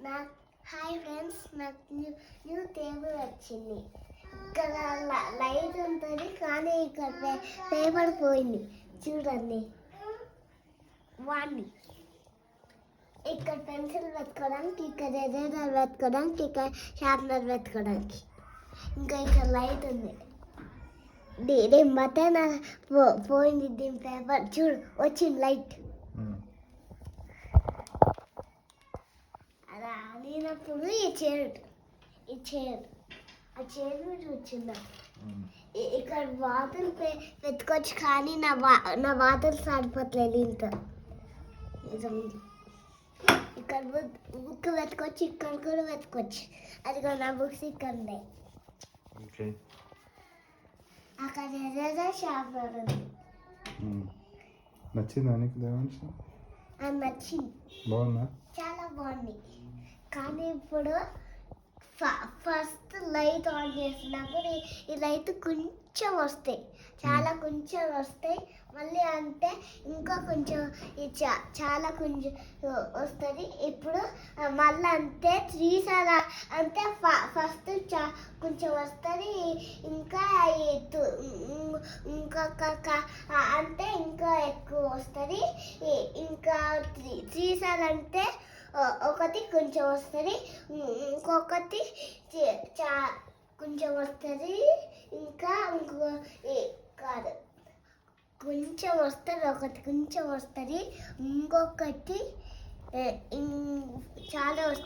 నాకు hi friends, నాకు new table వచ్చింది. ఇక్కడ లైట్ ఉంటుంది కానీ ఇక్కడ పేపర్ పోయింది చూడండి. వాడిని ఇక్కడ పెన్సిల్ పెట్టుకోవడానికి, ఇక్కడ ఎరేజర్ పెట్టుకోవడానికి, ఇక్కడ షార్ప్నర్ పెట్టుకోవడానికి, ఇంకా ఇక్కడ లైట్ ఉంది. దీని బటన్ పోయింది, దీని పేపర్ చూడు వచ్చింది లైట్. అలా ఆడినప్పుడు ఈ చైర్ ఆ చైర్ వచ్చిందా. ఇక్కడ వాటర్ పెట్టుకోవచ్చు కానీ నా వాటర్ సాడిపోతలేదు. ఇంకా ఇక్కడ బుక్ పెట్టుకోవచ్చు, ఇక్కడ కూడా పెట్టుకోవచ్చు. అది నా బుక్స్ ఇక్కడ ఉన్నాయి. అక్కడ ఏదైనా షాప్ ఉంది. నచ్చిందా నీకు దేవాంశ? నచ్చింది, బాగుందా? చాలా బాగుంది. కానీ ఇప్పుడు ఫస్ట్ లైట్ ఆన్ చేసినప్పుడు ఈ లైట్ కొంచెం వస్తాయి, చాలా కొంచెం వస్తాయి. మళ్ళీ అంటే ఇంకా కొంచెం చాలా కొంచెం వస్తుంది. ఇప్పుడు మళ్ళీ అంటే 3 సార్లు అంటే ఫస్ట్ కొంచెం వస్తుంది, ఇంకా ఇంకొక అంటే ఇంకా ఎక్కువ వస్తుంది. ఇంకా 3 సార్లు అంటే ఒకటి కొంచెం వస్తుంది, ఇంకొకటి కొంచెం వస్తుంది, ఇంకా కాదు కొంచెం వస్తుంది, ఒకటి కొంచెం వస్తుంది, ఇంకొకటి చాలా వస్తుంది.